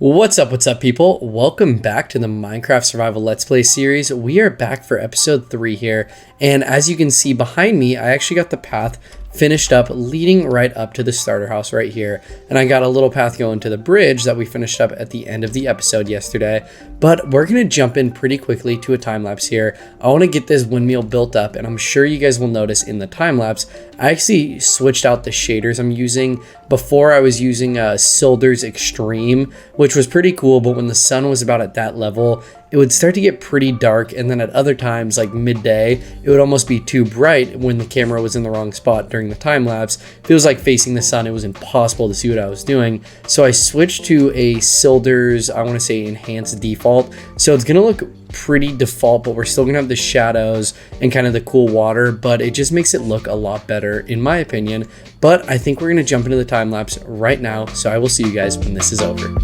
What's up people? Welcome back to the Minecraft Survival Let's Play series. We are back for episode 3 here, and as you can see behind me, I actually got the path finished up leading right up to the starter house right here, and I got a little path going to the bridge that we finished up at the end of the episode yesterday. But we're gonna jump in pretty quickly to a time lapse here. I want to get this windmill built up, and I'm sure you guys will notice in the time lapse I actually switched out the shaders I'm using. Before I was using Silder's Extreme, which was pretty cool, but when the sun was about at that level, it would start to get pretty dark, and then at other times, like midday, it would almost be too bright when the camera was in the wrong spot during the time lapse. If it was like facing the sun, it was impossible to see what I was doing. So I switched to a Silder's, I want to say enhanced default. So it's gonna look pretty default, but we're still gonna have the shadows and kind of the cool water, but it just makes it look a lot better in my opinion. But I think we're gonna jump into the time lapse right now, so I will see you guys when this is over.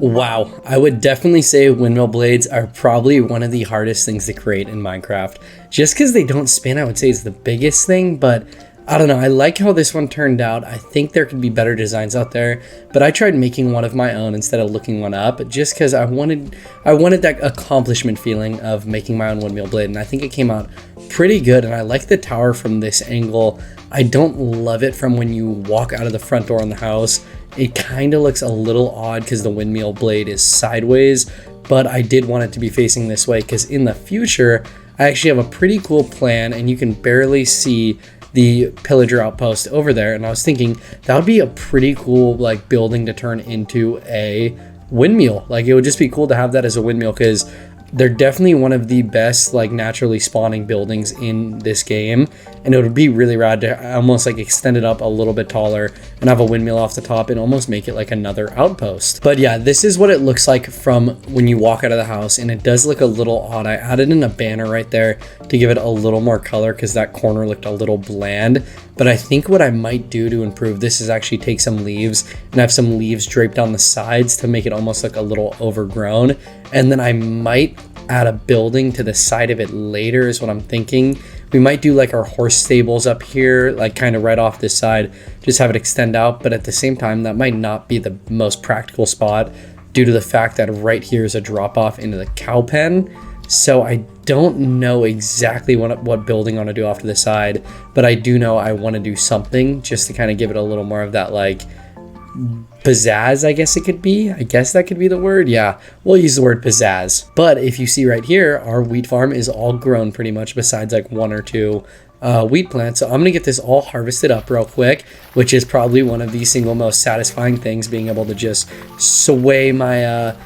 Wow, I would definitely say windmill blades are probably one of the hardest things to create in Minecraft. Just because they don't spin, I would say is the biggest thing, but I don't know, I like how this one turned out. I think there could be better designs out there, but I tried making one of my own instead of looking one up, just because I wanted that accomplishment feeling of making my own windmill blade, and I think it came out pretty good, and I like the tower from this angle. I don't love it from when you walk out of the front door in the house. It kind of looks a little odd because the windmill blade is sideways, but I did want it to be facing this way because in the future, I actually have a pretty cool plan, and you can barely see the pillager outpost over there. And I was thinking that would be a pretty cool like building to turn into a windmill. Like it would just be cool to have that as a windmill because they're definitely one of the best like naturally spawning buildings in this game, and it would be really rad to almost like extend it up a little bit taller and have a windmill off the top and almost make it like another outpost. But yeah, this is what it looks like from when you walk out of the house, and it does look a little odd. I added in a banner right there to give it a little more color because that corner looked a little bland. But I think what I might do to improve this is actually take some leaves and have some leaves draped on the sides to make it almost look a little overgrown. And then I might add a building to the side of it later is what I'm thinking. We might do like our horse stables up here, like kind of right off this side, just have it extend out. But at the same time, that might not be the most practical spot due to the fact that right here is a drop off into the cow pen. So I don't know exactly what building I want to do off to the side, but I do know I want to do something just to kind of give it a little more of that like pizzazz, I guess it could be. I guess that could be the word. Yeah, we'll use the word pizzazz. But if you see right here, our wheat farm is all grown pretty much besides like one or two wheat plants. So I'm gonna get this all harvested up real quick, which is probably one of the single most satisfying things, being able to just sway my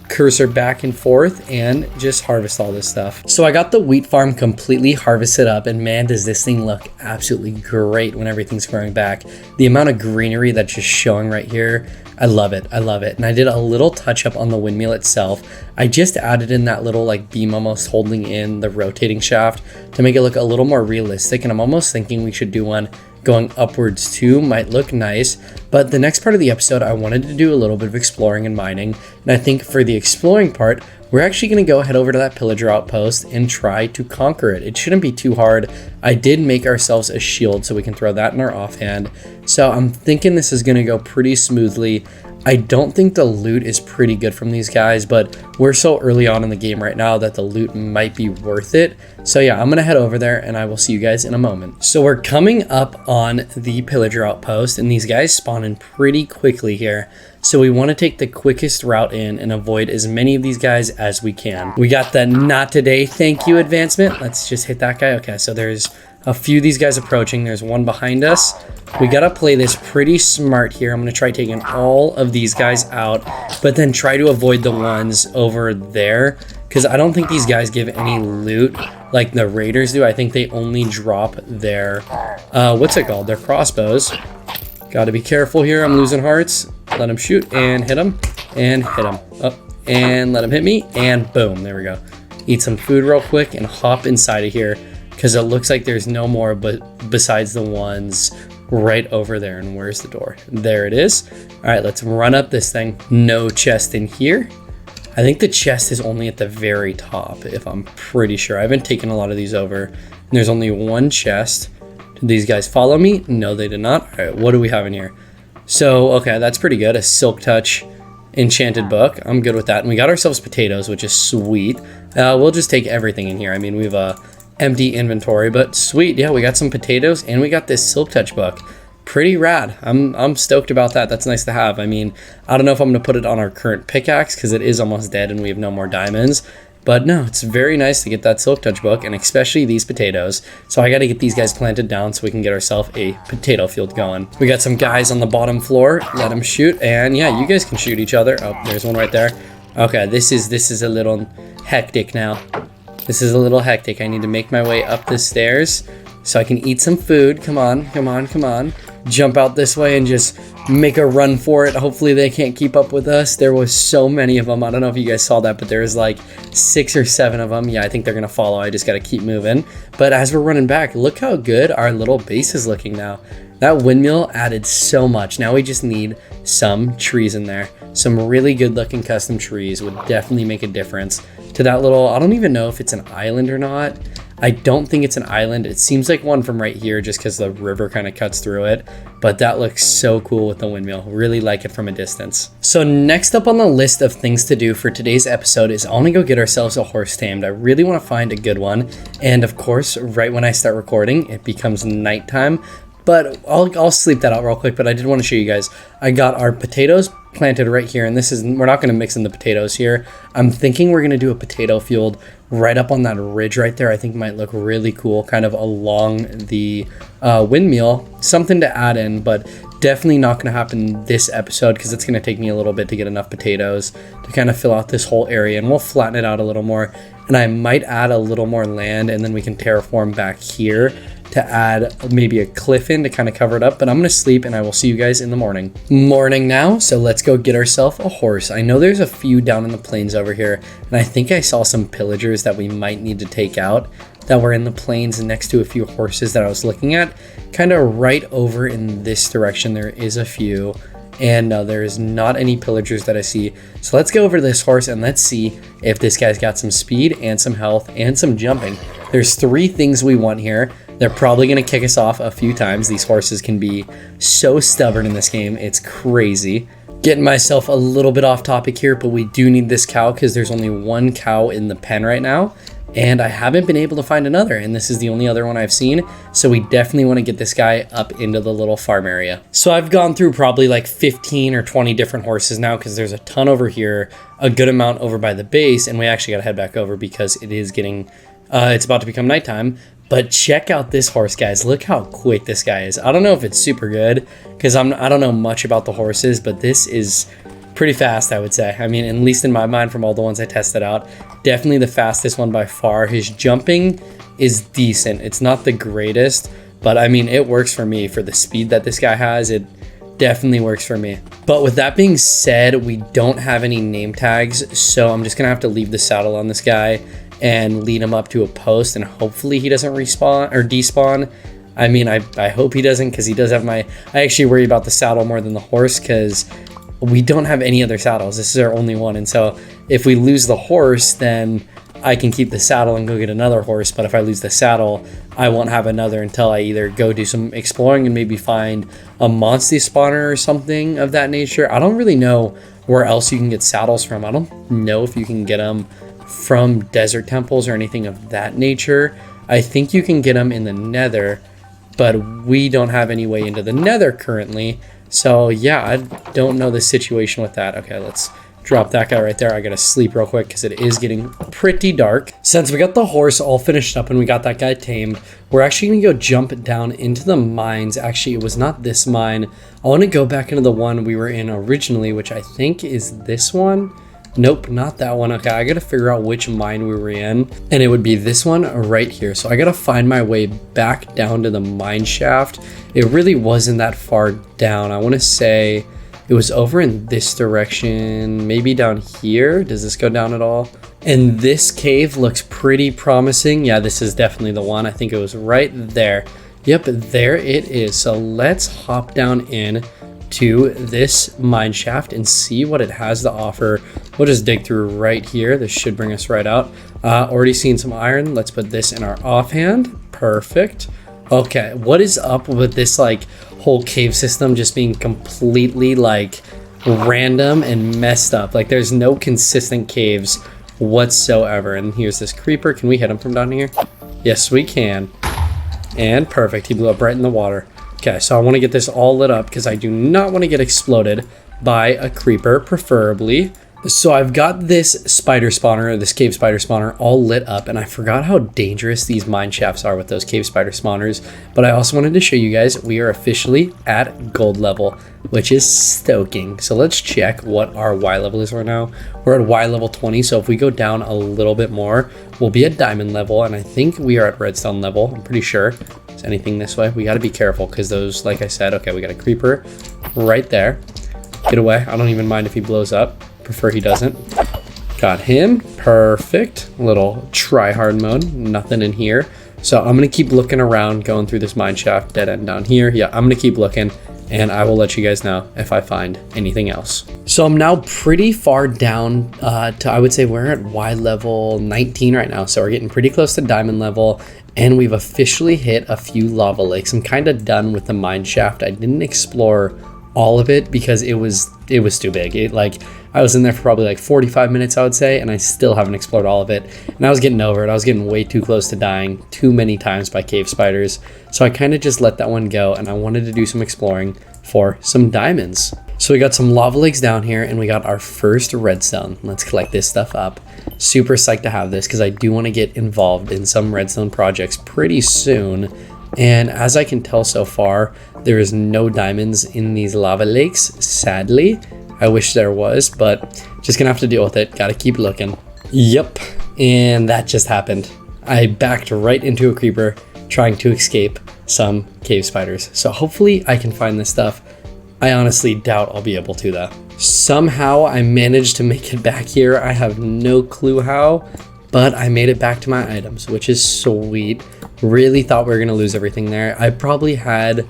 cursor back and forth and just harvest all this stuff. So I got the wheat farm completely harvested up, and man, does this thing look absolutely great when everything's growing back. The amount of greenery that's just showing right here, I love it. I love it. And I did a little touch up on the windmill itself. I just added in that little like beam almost holding in the rotating shaft to make it look a little more realistic. And I'm almost thinking we should do one going upwards too might look nice. But the next part of the episode, I wanted to do a little bit of exploring and mining. And I think for the exploring part, we're actually going to go head over to that pillager outpost and try to conquer it. It shouldn't be too hard. I did make ourselves a shield so we can throw that in our offhand. So I'm thinking this is going to go pretty smoothly. I don't think the loot is pretty good from these guys, but we're so early on in the game right now that the loot might be worth it. So yeah, I'm going to head over there and I will see you guys in a moment. So we're coming up on the pillager outpost and these guys spawn in pretty quickly here. So we want to take the quickest route in and avoid as many of these guys as we can. We got the not today thank you advancement. Let's just hit that guy. Okay, so there's a few of these guys approaching. There's one behind us. We got to play this pretty smart here. I'm going to try taking all of these guys out, but then try to avoid the ones over there because I don't think these guys give any loot like the raiders do. I think they only drop their, what's it called? Their crossbows. Got to be careful here. I'm losing hearts. Let him shoot and hit him and hit him up and let him hit me and boom. There we go. Eat some food real quick and hop inside of here because it looks like there's no more but besides the ones right over there. And where's the door? There it is. All right, let's run up this thing. No chest in here. I think the chest is only at the very top, if I'm pretty sure. I haven't taken a lot of these over. And there's only one chest. Did these guys follow me? No, they did not. All right, what do we have in here? So, okay, that's pretty good. A Silk Touch enchanted book. I'm good with that. And we got ourselves potatoes, which is sweet. We'll just take everything in here. I mean, we've empty inventory, but sweet. Yeah, we got some potatoes and we got this Silk Touch book. Pretty rad. I'm stoked about that. That's nice to have. I mean, I don't know if I'm going to put it on our current pickaxe because it is almost dead and we have no more diamonds. But no, it's very nice to get that Silk Touch book and especially these potatoes. So I got to get these guys planted down so we can get ourselves a potato field going. We got some guys on the bottom floor. Let them shoot. And yeah, you guys can shoot each other. Oh, there's one right there. Okay, this is a little hectic now. This is a little hectic. I need to make my way up the stairs so I can eat some food. Come on, come on, come on. Jump out this way and just make a run for it. Hopefully they can't keep up with us. There was so many of them. I don't know if you guys saw that, but there was like 6 or 7 of them. Yeah, I think they're gonna follow. I just gotta keep moving. But as we're running back, look how good our little base is looking now. That windmill added so much. Now we just need some trees in there. Some really good looking custom trees would definitely make a difference to that little, I don't even know if it's an island or not. I don't think it's an island. It seems like one from right here just because the river kind of cuts through it. But that looks so cool with the windmill. Really like it from a distance. So next up on the list of things to do for today's episode is I want to go get ourselves a horse tamed. I really want to find a good one. And of course, right when I start recording, it becomes nighttime. But I'll sleep that out real quick, but I did want to show you guys. I got our potatoes planted right here, and this is, we're not going to mix in the potatoes here. I'm thinking we're going to do a potato field right up on that ridge right there. I think might look really cool, kind of along the windmill. Something to add in, but definitely not going to happen this episode because it's going to take me a little bit to get enough potatoes to kind of fill out this whole area, and we'll flatten it out a little more. And I might add a little more land, and then we can terraform back here to add maybe a cliff in to kind of cover it up. But I'm gonna sleep and I will see you guys in the morning. Morning now, so let's go get ourselves a horse. I know there's a few down in the plains over here, and I think I saw some pillagers that we might need to take out that were in the plains next to a few horses that I was looking at. Kind of right over in this direction there is a few, and there is not any pillagers that I see. So let's go over to this horse and let's see if this guy's got some speed and some health and some jumping. There's 3 things we want here. They're probably going to kick us off a few times. These horses can be so stubborn in this game. It's crazy. Getting myself a little bit off topic here, but we do need this cow because there's only 1 cow in the pen right now. And I haven't been able to find another, and this is the only other one I've seen. So we definitely want to get this guy up into the little farm area. So I've gone through probably like 15 or 20 different horses now because there's a ton over here, a good amount over by the base, and we actually got to head back over because it is getting, it's about to become nighttime. But check out this horse, guys. Look how quick this guy is. I don't know if it's super good because I don't know much about the horses, but this is pretty fast, I would say. I mean, at least in my mind from all the ones I tested out, definitely the fastest one by far. His jumping is decent. It's not the greatest, but I mean, it works for me for the speed that this guy has. It definitely works for me. But with that being said, we don't have any name tags, so I'm just gonna have to leave the saddle on this guy and lead him up to a post, and hopefully he doesn't respawn or despawn. I mean, I hope he doesn't, because he does have I actually worry about the saddle more than the horse, because we don't have any other saddles. This is our only one. And so if we lose the horse, then I can keep the saddle and go get another horse. But if I lose the saddle, I won't have another until I either go do some exploring and maybe find a monster spawner or something of that nature. I don't really know where else you can get saddles from. I don't know if you can get them from desert temples or anything of that nature. I think you can get them in the nether, but we don't have any way into the nether currently. So yeah, I don't know the situation with that. Okay, let's drop that guy right there. I gotta sleep real quick because it is getting pretty dark. Since we got the horse all finished up and we got that guy tamed, we're actually gonna go jump down into the mines. Actually, it was not this mine. I want to go back into the one we were in originally, which I think is this one. Nope, not that one. Okay, I gotta figure out which mine we were in, and it would be this one right here. So I gotta find my way back down to the mine shaft. It really wasn't that far down. I want to say it was over in this direction, maybe down here. Does this go down at all? And this cave looks pretty promising. Yeah, this is definitely the one. I think it was right there. Yep, there it is. So let's hop down in to this mine shaft and see what it has to offer. We'll just dig through right here. This should bring us right out. Already seen some iron. Let's put this in our offhand. Perfect. Okay, what is up with this like whole cave system just being completely like random and messed up? Like there's no consistent caves whatsoever. And here's this creeper. Can we hit him from down here? Yes, we can. And perfect. He blew up right in the water. Okay, so I want to get this all lit up because I do not want to get exploded by a creeper, preferably. So I've got this spider spawner, this cave spider spawner, all lit up, and I forgot how dangerous these mine shafts are with those cave spider spawners. But I also wanted to show you guys we are officially at gold level, which is stoking. So let's check what our Y level is right now. We're at Y level 20, so if we go down a little bit more, we'll be at diamond level, and I think we are at redstone level. I'm pretty sure. Is anything this way? We got to be careful because those, like I said, okay, we got a creeper right there. Get away. I don't even mind if he blows up. Prefer he doesn't. Got him. Perfect. Little try hard mode. Nothing in here. So I'm going to keep looking around, going through this mine shaft, dead end down here. Yeah, I'm going to keep looking, and I will let you guys know if I find anything else. So I'm now pretty far down to, I would say we're at Y level 19 right now. So we're getting pretty close to diamond level, and we've officially hit a few lava lakes. I'm kind of done with the mine shaft. I didn't explore all of it because it was too big. I was in there for probably like 45 minutes, I would say, and I still haven't explored all of it. And I was getting over it. I was getting way too close to dying too many times by cave spiders. So I kind of just let that one go, and I wanted to do some exploring for some diamonds. So we got some lava lakes down here, and we got our first redstone. Let's collect this stuff up. Super psyched to have this because I do want to get involved in some redstone projects pretty soon. And as I can tell so far, there is no diamonds in these lava lakes, sadly. I wish there was, but just gonna have to deal with it. Gotta keep looking. Yep, and that just happened. I backed right into a creeper trying to escape some cave spiders. So hopefully I can find this stuff. I honestly doubt I'll be able to though. Somehow I managed to make it back here. I have no clue how, but I made it back to my items, which is sweet. Really thought we were gonna lose everything there. I probably had,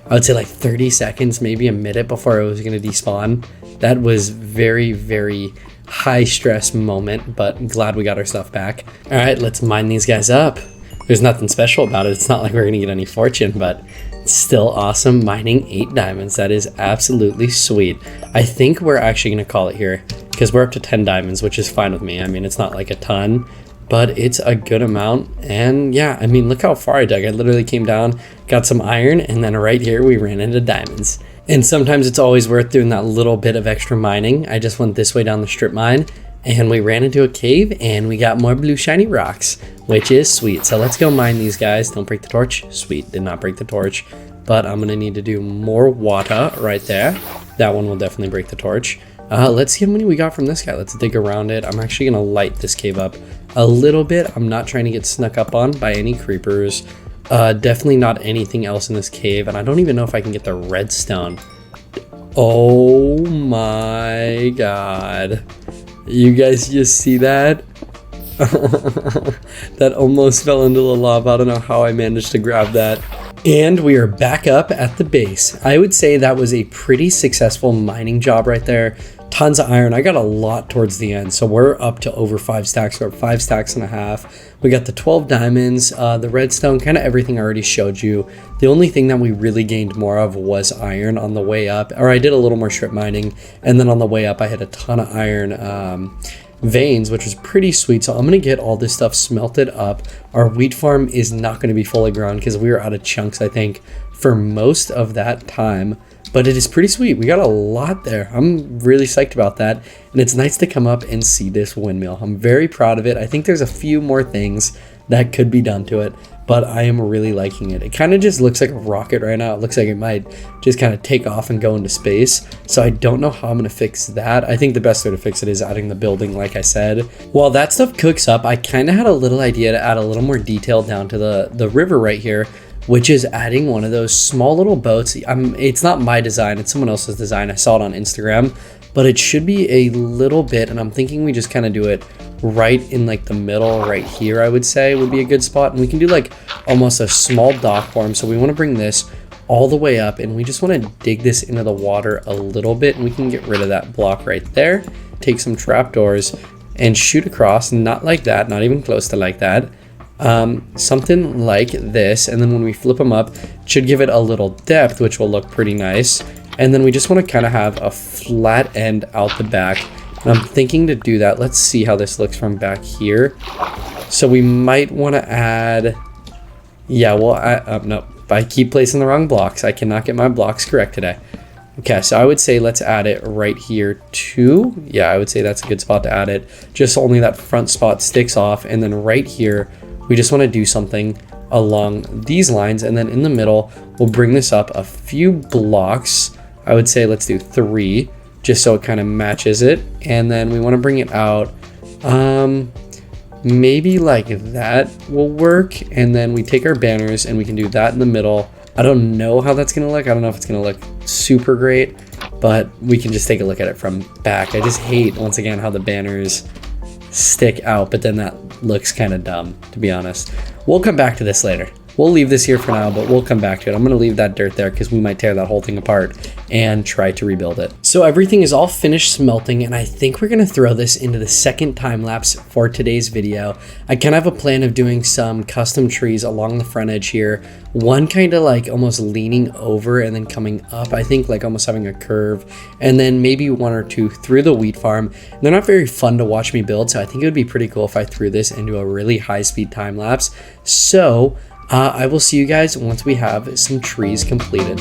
I would say like 30 seconds, maybe a minute before it was gonna despawn. That was very, very high stress moment, but glad we got our stuff back. All right, let's mine these guys up. There's nothing special about it. It's not like we're gonna get any fortune, but it's still awesome mining 8 diamonds. That is absolutely sweet. I think we're actually gonna call it here because we're up to 10 diamonds, which is fine with me. I mean, it's not like a ton, but it's a good amount. And yeah, I mean, look how far I dug. I literally came down, got some iron, and then right here we ran into diamonds. And sometimes it's always worth doing that little bit of extra mining. I just went this way down the strip mine, and we ran into a cave, and we got more blue shiny rocks, which is sweet. So let's go mine these guys. Don't break the torch. Sweet, did not break the torch. But I'm gonna need to do more water right there. That one will definitely break the torch. Let's see how many we got from this guy. Let's dig around it. I'm actually gonna light this cave up a little bit. I'm not trying to get snuck up on by any creepers. Definitely not anything else in this cave, and I don't even know if I can get the redstone. Oh my god. You guys just see that? That almost fell into the lava. I don't know how I managed to grab that. And we are back up at the base. I would say that was a pretty successful mining job right there. Tons of iron. I got a lot towards the end, so we're up to over 5 stacks. We're 5 stacks and a half. We got the 12 diamonds, the redstone, kind of everything I already showed you. The only thing that we really gained more of was iron on the way up, or I did a little more strip mining, and then on the way up I had a ton of iron veins, which was pretty sweet. So I'm gonna get all this stuff smelted up. Our wheat farm is not gonna be fully grown because we were out of chunks, I think, for most of that time. But it is pretty sweet. We got a lot there. I'm really psyched about that. And it's nice to come up and see this windmill. I'm very proud of it. I think there's a few more things that could be done to it, but I am really liking it. It kind of just looks like a rocket right now. It looks like it might just kind of take off and go into space. So I don't know how I'm going to fix that. I think the best way to fix it is adding the building, like I said. While that stuff cooks up, I kind of had a little idea to add a little more detail down to the river right here, which is adding one of those small little boats. It's not my design, it's someone else's design. I saw it on Instagram, but it should be a little bit, and I'm thinking we just kind of do it right in like the middle right here, I would say would be a good spot. And we can do like almost a small dock form. So we want to bring this all the way up, and we just want to dig this into the water a little bit, and we can get rid of that block right there. Take some trapdoors and shoot across, not like that, not even close to like that. Something like this, and then when we flip them up, it should give it a little depth, which will look pretty nice. And then we just want to kind of have a flat end out the back, and I'm thinking to do that. Let's see how this looks from back here. So we might want to add, yeah, well, no, I keep placing the wrong blocks. I cannot get my blocks correct today. Okay, so I would say let's add it right here too. Yeah, I would say that's a good spot to add it. Just only that front spot sticks off, and then right here, we just want to do something along these lines, and then in the middle, we'll bring this up a few blocks. I would say let's do 3, just so it kind of matches it. And then we want to bring it out, maybe like that will work. And then we take our banners and we can do that in the middle. I don't know how that's going to look. I don't know if it's going to look super great, but we can just take a look at it from back. I just hate, once again, how the banners stick out, but then that looks kind of dumb, to be honest. We'll come back to this later. We'll leave this here for now, but we'll come back to it. I'm going to leave that dirt there because we might tear that whole thing apart and try to rebuild it. So everything is all finished smelting, and I think we're going to throw this into the second time lapse for today's video. I kind of have a plan of doing some custom trees along the front edge here. One kind of like almost leaning over and then coming up, I think, like almost having a curve, and then maybe 1 or 2 through the wheat farm. They're not very fun to watch me build, so I think it would be pretty cool if I threw this into a really high-speed time lapse. So I will see you guys once we have some trees completed.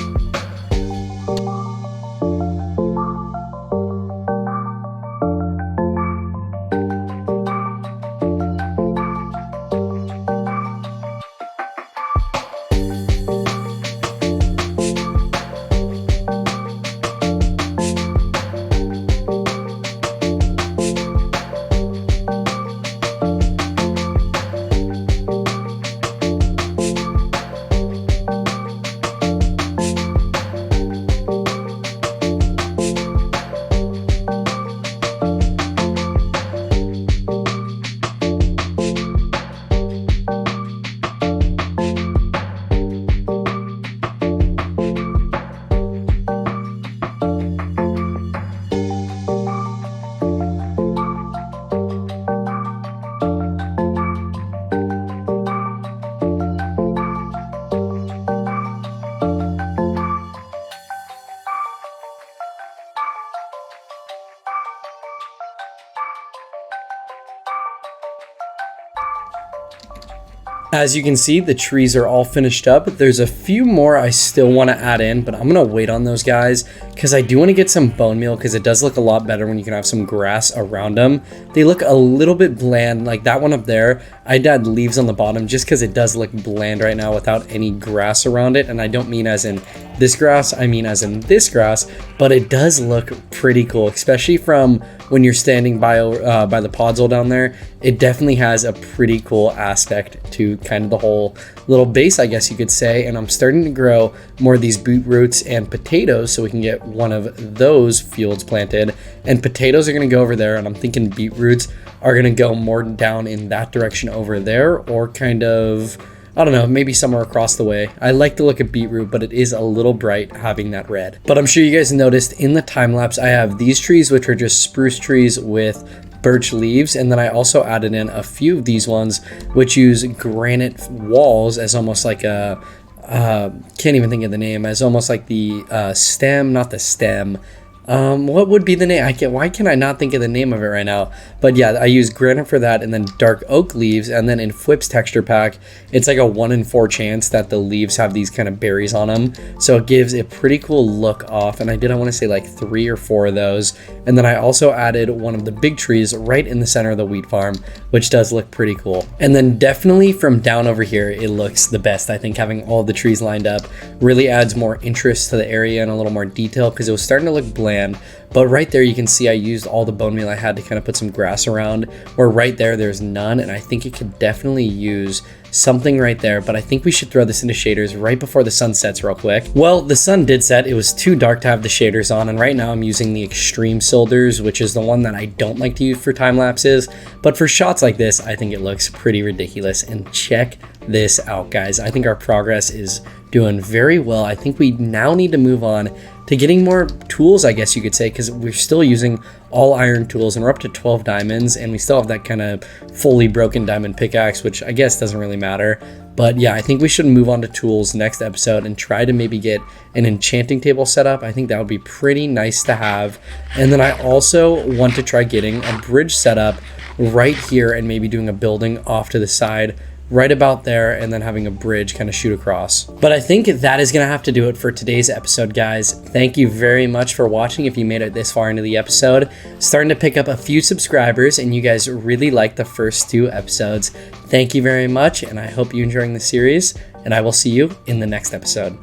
As you can see, the trees are all finished up. There's a few more I still want to add in, but I'm going to wait on those guys because I do want to get some bone meal because it does look a lot better when you can have some grass around them. They look a little bit bland, like that one up there. I'd add leaves on the bottom just because it does look bland right now without any grass around it. And I don't mean as in this grass, I mean as in this grass, but it does look pretty cool, especially from when you're standing by the podzol down there. It definitely has a pretty cool aspect to kind of the whole little base, I guess you could say. And I'm starting to grow more of these beetroots and potatoes so we can get one of those fields planted. And potatoes are going to go over there, and I'm thinking beetroots are going to go more down in that direction over there, or kind of I don't know, maybe somewhere across the way. I like the look of beetroot, but it is a little bright having that red. But I'm sure you guys noticed in the time lapse, I have these trees, which are just spruce trees with birch leaves, and then I also added in a few of these ones which use granite walls as almost like a can't even think of the name, as almost like the stem, not the stem. What would be the name? Why can I not think of the name of it right now? But yeah, I use granite for that, and then dark oak leaves, and then in Flip's texture pack, it's like a 1 in 4 chance that the leaves have these kind of berries on them. So it gives a pretty cool look off, and I want to say like 3 or 4 of those. And then I also added one of the big trees right in the center of the wheat farm, which does look pretty cool. And then definitely from down over here, it looks the best. I think having all the trees lined up really adds more interest to the area and a little more detail, because it was starting to look bland. But right there you can see I used all the bone meal I had to kind of put some grass around, where right there's none, and I think it could definitely use something right there. But I think we should throw this into shaders right before the sun sets real quick. Well, the sun did set. It was too dark to have the shaders on, and right now I'm using the extreme cilders, which is the one that I don't like to use for time lapses, but for shots like this I think it looks pretty ridiculous. And check this out, guys. I think our progress is doing very well. I think we now need to move on to getting more tools, I guess you could say, because we're still using all iron tools, and we're up to 12 diamonds, and we still have that kind of fully broken diamond pickaxe, which I guess doesn't really matter. But yeah, I think we should move on to tools next episode and try to maybe get an enchanting table set up. I think that would be pretty nice to have. And then I also want to try getting a bridge set up right here, and maybe doing a building off to the side right about there, and then having a bridge kind of shoot across. But I think that is gonna have to do it for today's episode, guys. Thank you very much for watching. If you made it this far into the episode, starting to pick up a few subscribers, and you guys really liked the first 2 episodes. Thank you very much, and I hope you're enjoying the series, and I will see you in the next episode.